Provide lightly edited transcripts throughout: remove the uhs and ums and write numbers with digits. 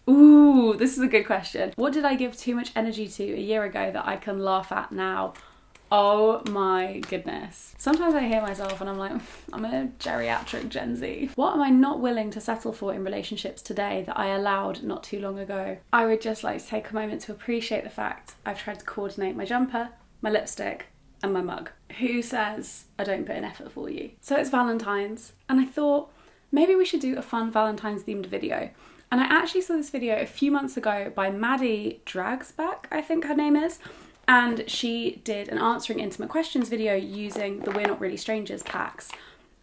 Ooh, this is a good question. What did I give too much energy to a year ago that I can laugh at now? Oh my goodness. Sometimes I hear myself and I'm like, I'm a geriatric Gen Z. What am I not willing to settle for in relationships today that I allowed not too long ago? I would just like to take a moment to appreciate the fact I've tried to coordinate my jumper, my lipstick, and my mug. Who says I don't put in effort for you? So it's Valentine's, and I thought maybe we should do a fun Valentine's themed video. And I actually saw this video a few months ago by Maddie Dragsback, I think her name is. And she did an answering intimate questions video using the We're Not Really Strangers packs.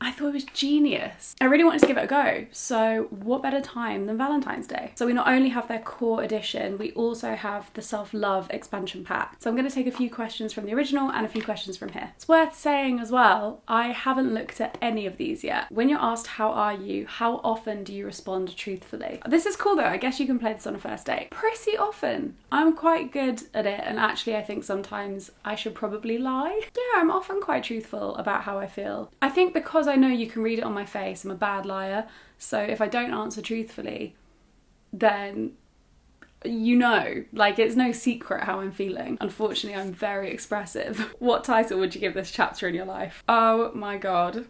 I thought it was genius. I really wanted to give it a go. So what better time than Valentine's Day? So we not only have their core edition, we also have the self-love expansion pack. So I'm going to take a few questions from the original and a few questions from here. It's worth saying as well, I haven't looked at any of these yet. When you're asked how are you, how often do you respond truthfully? This is cool though, I guess you can play this on a first date. Pretty often. I'm quite good at it, and actually I think sometimes I should probably lie. Yeah, I'm often quite truthful about how I feel. I think because I know you can read it on my face, I'm a bad liar, so if I don't answer truthfully, then you know, like it's no secret how I'm feeling. Unfortunately, I'm very expressive. What title would you give this chapter in your life? Oh my god.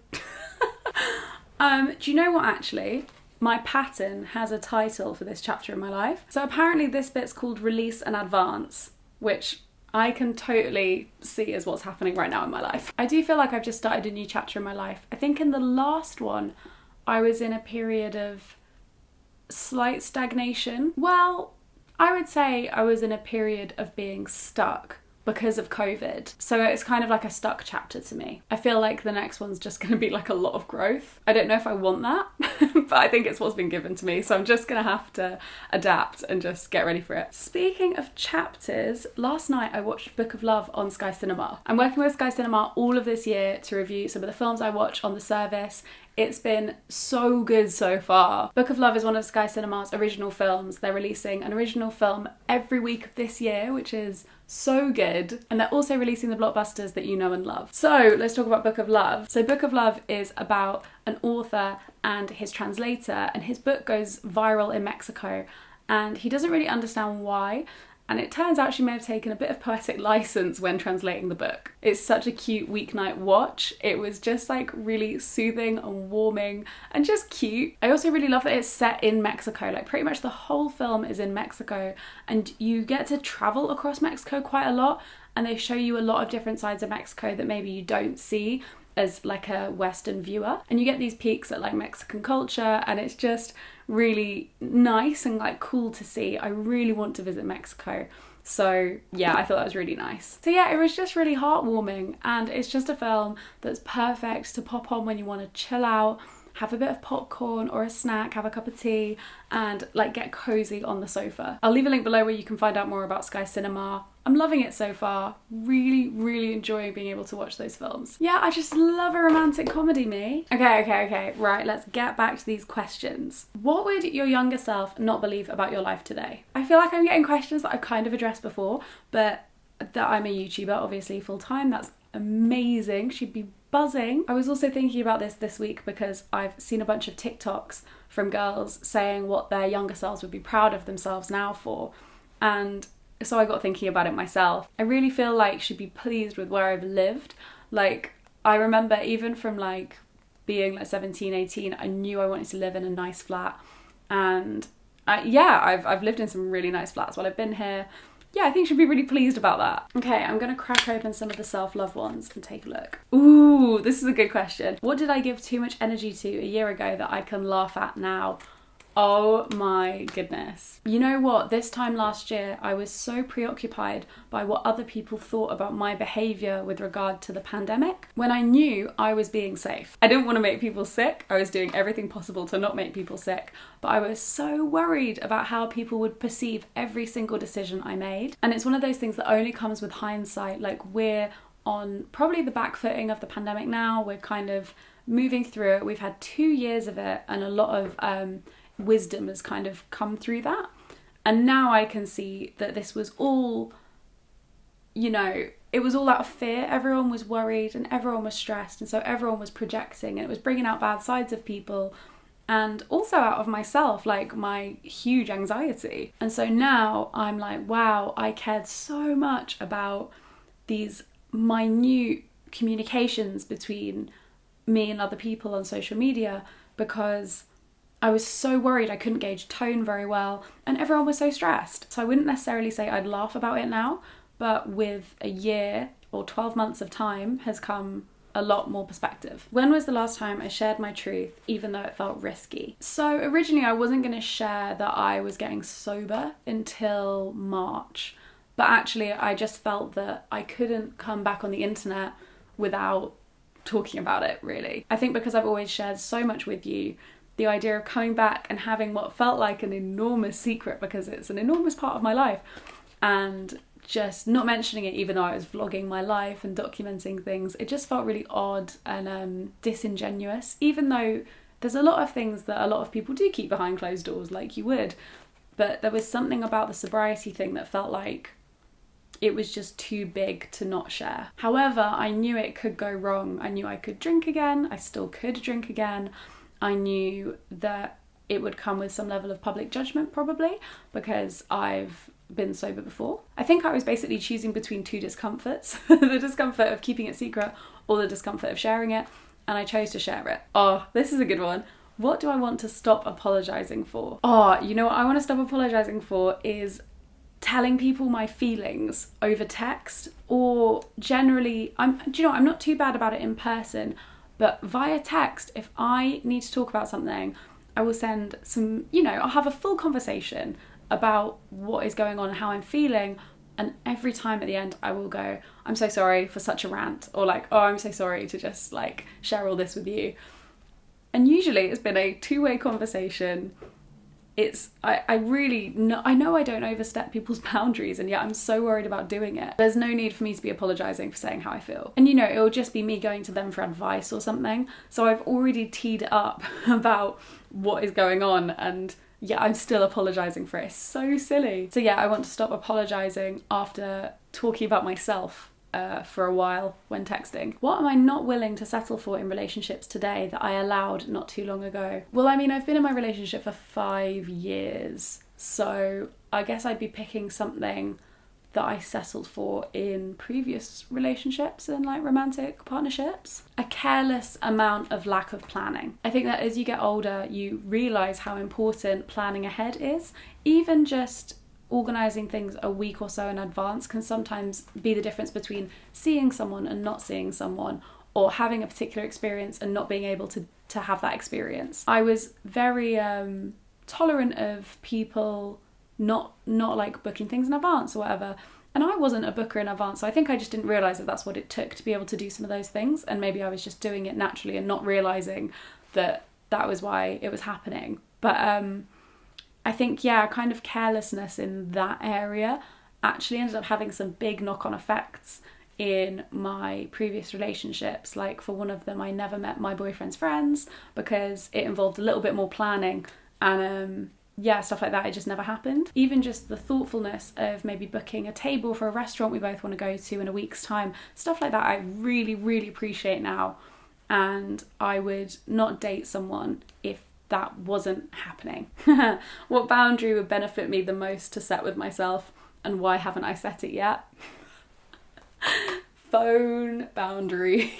Do you know what, actually? My pattern has a title for this chapter in my life. So apparently this bit's called Release and Advance, which I can totally see as what's happening right now in my life. I do feel like I've just started a new chapter in my life. I think in the last one, I was in a period of slight stagnation. Well, I would say I was in a period of being stuck because of COVID. So it's kind of like a stuck chapter to me. I feel like the next one's just going to be like a lot of growth. I don't know if I want that, but I think it's what's been given to me. So I'm just going to have to adapt and just get ready for it. Speaking of chapters, last night I watched Book of Love on Sky Cinema. I'm working with Sky Cinema all of this year to review some of the films I watch on the service. It's been so good so far. Book of Love is one of Sky Cinema's original films. They're releasing an original film every week of this year, which is so good. And they're also releasing the blockbusters that you know and love. So let's talk about Book of Love. So Book of Love is about an author and his translator, and his book goes viral in Mexico and he doesn't really understand why. And it turns out she may have taken a bit of poetic license when translating the book. It's such a cute weeknight watch. It was just like really soothing and warming and just cute. I also really love that it's set in Mexico. Like pretty much the whole film is in Mexico, and you get to travel across Mexico quite a lot, and they show you a lot of different sides of Mexico that maybe you don't see as like a Western viewer. And you get these peeks at like Mexican culture, and it's just really nice and like cool to see. I really want to visit Mexico. So yeah, I thought that was really nice. So yeah, it was just really heartwarming, and it's just a film that's perfect to pop on when you want to chill out, have a bit of popcorn or a snack, have a cup of tea, and like get cozy on the sofa. I'll leave a link below where you can find out more about Sky Cinema. I'm loving it so far. Really enjoying being able to watch those films. Yeah, I just love a romantic comedy, me. Okay. Right, let's get back to these questions. What would your younger self not believe about your life today? I feel like I'm getting questions that I've kind of addressed before, but that I'm a YouTuber, obviously full time, that's amazing. She'd be buzzing. I was also thinking about this week because I've seen a bunch of TikToks from girls saying what their younger selves would be proud of themselves now for, and so I got thinking about it myself. I really feel like she'd be pleased with where I've lived. Like, I remember even from like being like 17, 18, I knew I wanted to live in a nice flat, and I've lived in some really nice flats while I've been here. Yeah, I think she'd be really pleased about that. Okay, I'm gonna crack open some of the self-love ones and take a look. Ooh, this is a good question. What did I give too much energy to a year ago that I can laugh at now? Oh my goodness. You know what? This time last year, I was so preoccupied by what other people thought about my behaviour with regard to the pandemic, when I knew I was being safe. I didn't want to make people sick. I was doing everything possible to not make people sick, but I was so worried about how people would perceive every single decision I made. And it's one of those things that only comes with hindsight. Like, we're on probably the back footing of the pandemic now. We're kind of moving through it. We've had 2 years of it, and a lot of wisdom has kind of come through that. And now I can see that this was all, you know, it was all out of fear. Everyone was worried and everyone was stressed, and so everyone was projecting, and it was bringing out bad sides of people. and also out of myself, like my huge anxiety. And so now I'm like, wow, I cared so much about these minute communications between me and other people on social media, because I was so worried I couldn't gauge tone very well, and everyone was so stressed. So I wouldn't necessarily say I'd laugh about it now, but with a year or 12 months of time has come a lot more perspective. When was the last time I shared my truth, even though it felt risky? So originally I wasn't going to share that I was getting sober until March, but actually I just felt that I couldn't come back on the internet without talking about it, really. I think because I've always shared so much with you, the idea of coming back and having what felt like an enormous secret, because it's an enormous part of my life, and just not mentioning it, even though I was vlogging my life and documenting things, it just felt really odd and disingenuous, even though there's a lot of things that a lot of people do keep behind closed doors, like you would. But there was something about the sobriety thing that felt like it was just too big to not share. However, I knew it could go wrong. I knew I could drink again. I still could drink again. I knew that it would come with some level of public judgment, probably, because I've been sober before. I think I was basically choosing between two discomforts, the discomfort of keeping it secret or the discomfort of sharing it, and I chose to share it. Oh, this is a good one. What do I want to stop apologising for? Oh, you know what I want to stop apologising for is telling people my feelings over text, or generally, I'm not too bad about it in person, but via text, if I need to talk about something, I will send some, I'll have a full conversation about what is going on and how I'm feeling, and every time at the end I will go, I'm so sorry for such a rant, or like, oh, I'm so sorry to just like share all this with you. And usually it's been a two-way conversation. I know I don't overstep people's boundaries, and yet I'm so worried about doing it. There's no need for me to be apologising for saying how I feel. And it'll just be me going to them for advice or something. So I've already teed it up about what is going on, and yeah, I'm still apologising for it. It's so silly. So yeah, I want to stop apologising after talking about myself for a while when texting. What am I not willing to settle for in relationships today that I allowed not too long ago? Well, I mean, I've been in my relationship for 5 years, so I guess I'd be picking something that I settled for in previous relationships and like romantic partnerships. A careless amount of lack of planning. I think that as you get older, you realise how important planning ahead is. Even just organising things a week or so in advance can sometimes be the difference between seeing someone and not seeing someone, or having a particular experience and not being able to have that experience. I was very tolerant of people not like booking things in advance or whatever, and I wasn't a booker in advance, so I think I just didn't realise that that's what it took to be able to do some of those things, and maybe I was just doing it naturally and not realising that that was why it was happening. But I think, yeah, kind of carelessness in that area actually ended up having some big knock-on effects in my previous relationships. Like for one of them, I never met my boyfriend's friends because it involved a little bit more planning, and stuff like that, it just never happened. Even just the thoughtfulness of maybe booking a table for a restaurant we both want to go to in a week's time, stuff like that I really, really appreciate now, and I would not date someone if that wasn't happening. What boundary would benefit me the most to set with myself, and why haven't I set it yet? Phone boundaries.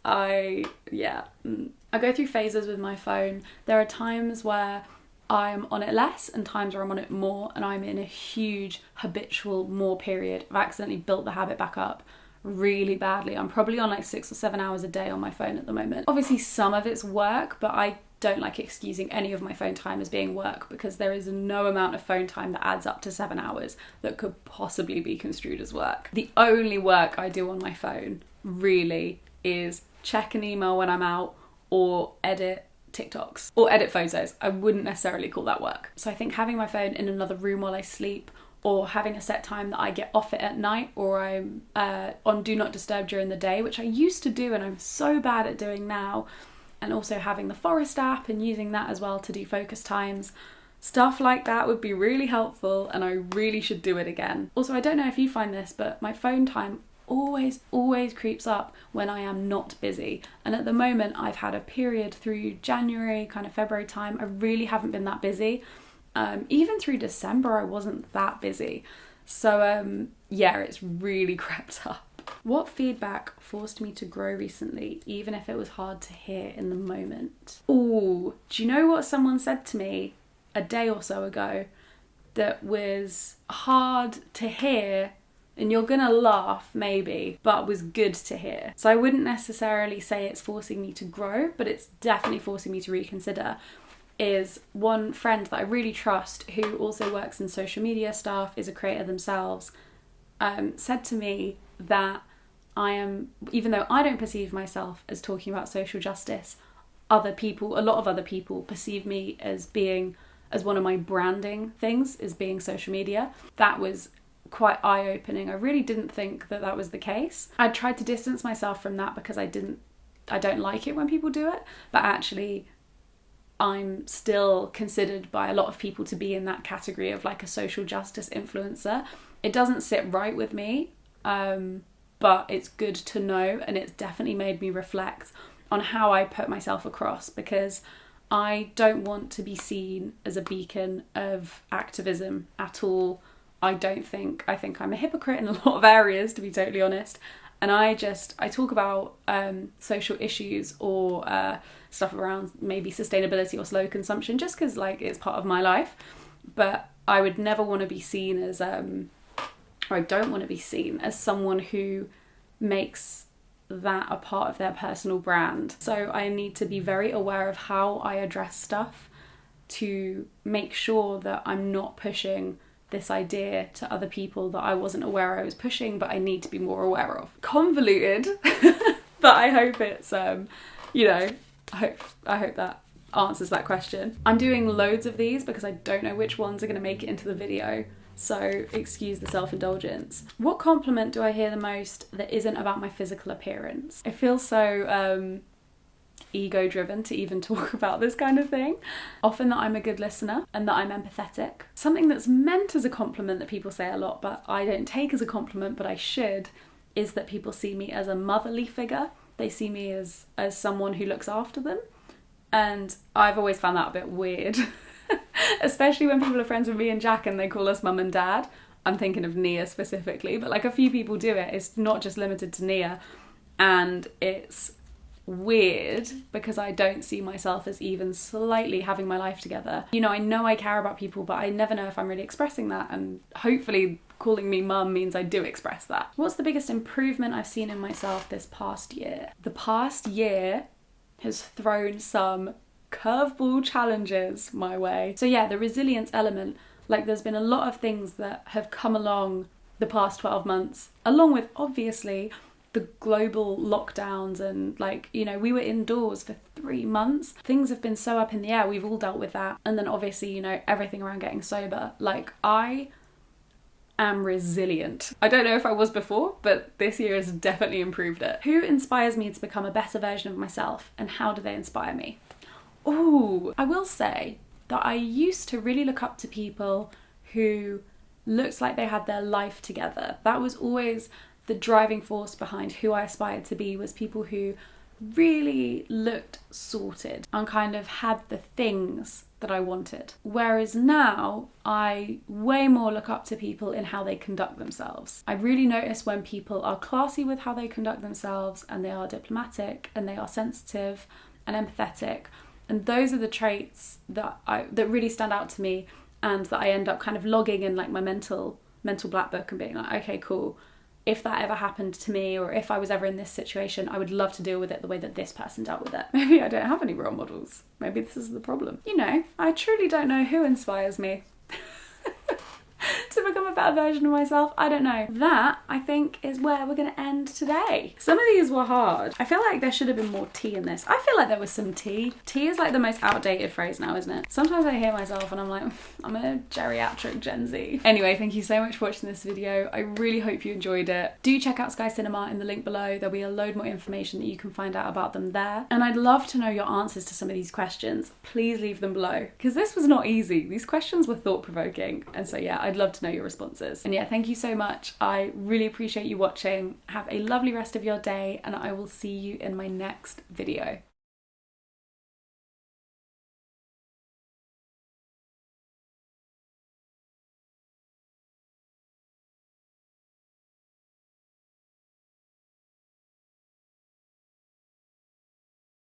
I go through phases with my phone. There are times where I'm on it less and times where I'm on it more, and I'm in a huge habitual more period. I've accidentally built the habit back up really badly. I'm probably on like 6 or 7 hours a day on my phone at the moment. Obviously some of it's work, but I don't like excusing any of my phone time as being work, because there is no amount of phone time that adds up to 7 hours that could possibly be construed as work. The only work I do on my phone really is check an email when I'm out, or edit TikToks, or edit photos. I wouldn't necessarily call that work. So I think having my phone in another room while I sleep, or having a set time that I get off it at night, or I'm on Do Not Disturb during the day, which I used to do and I'm so bad at doing now, and also having the Forest app and using that as well to do focus times. Stuff like that would be really helpful, and I really should do it again. Also, I don't know if you find this, but my phone time always creeps up when I am not busy. And at the moment I've had a period through January, kind of February time, I really haven't been that busy. Even through December I wasn't that busy. So yeah, it's really crept up. What feedback forced me to grow recently, even if it was hard to hear in the moment? Ooh, do you know what someone said to me a day or so ago that was hard to hear, and you're gonna laugh maybe, but was good to hear? So I wouldn't necessarily say it's forcing me to grow, but it's definitely forcing me to reconsider. Is one friend that I really trust, who also works in social media stuff, is a creator themselves, said to me that even though I don't perceive myself as talking about social justice, a lot of other people perceive me as one of my branding things is being social media. That was quite eye-opening. I really didn't think that was the case. I tried to distance myself from that because I don't like it when people do it, but actually I'm still considered by a lot of people to be in that category of like a social justice influencer. It doesn't sit right with me, but it's good to know, and it's definitely made me reflect on how I put myself across, because I don't want to be seen as a beacon of activism at all. I think I'm a hypocrite in a lot of areas, to be totally honest. And I talk about social issues or stuff around maybe sustainability or slow consumption just because like it's part of my life. But I would never want to be seen as, or I don't want to be seen as someone who makes that a part of their personal brand. So I need to be very aware of how I address stuff to make sure that I'm not pushing this idea to other people that I wasn't aware I was pushing, but I need to be more aware of. Convoluted, but I hope it's, I hope that answers that question. I'm doing loads of these because I don't know which ones are going to make it into the video, so excuse the self-indulgence. What compliment do I hear the most that isn't about my physical appearance? It feels so ego-driven to even talk about this kind of thing. Often that I'm a good listener and that I'm empathetic. Something that's meant as a compliment that people say a lot, but I don't take as a compliment, but I should, is that people see me as a motherly figure. They see me as someone who looks after them. And I've always found that a bit weird. Especially when people are friends with me and Jack and they call us mum and dad. I'm thinking of Nia specifically, but like a few people do it. It's not just limited to Nia. And it's weird because I don't see myself as even slightly having my life together. I know I care about people, but I never know if I'm really expressing that. And hopefully calling me mum means I do express that. What's the biggest improvement I've seen in myself this past year? The past year has thrown some curveball challenges my way. So yeah, the resilience element, like there's been a lot of things that have come along the past 12 months, along with obviously the global lockdowns and we were indoors for 3 months. Things have been so up in the air, we've all dealt with that. And then obviously, everything around getting sober. I am resilient. I don't know if I was before, but this year has definitely improved it. Who inspires me to become a better version of myself, and how do they inspire me? Ooh, I will say that I used to really look up to people who looked like they had their life together. That was always the driving force behind who I aspired to be, was people who really looked sorted and kind of had the things that I wanted. Whereas now, I way more look up to people in how they conduct themselves. I really notice when people are classy with how they conduct themselves, and they are diplomatic, and they are sensitive and empathetic. And those are the traits that really stand out to me, and that I end up kind of logging in like my mental black book and being like, okay, cool. If that ever happened to me, or if I was ever in this situation, I would love to deal with it the way that this person dealt with it. Maybe I don't have any role models. Maybe this is the problem. I truly don't know who inspires me to become a better version of myself. I don't know. That, I think, is where we're going to end today. Some of these were hard. I feel like there should have been more tea in this. I feel like there was some tea. Tea is like the most outdated phrase now, isn't it? Sometimes I hear myself and I'm like, I'm a geriatric Gen Z. Anyway, thank you so much for watching this video. I really hope you enjoyed it. Do check out Sky Cinema in the link below. There'll be a load more information that you can find out about them there. And I'd love to know your answers to some of these questions. Please leave them below, because this was not easy. These questions were thought-provoking. And so yeah, I'd love to know your responses. And yeah, thank you so much. I really appreciate you watching. Have a lovely rest of your day, and I will see you in my next video.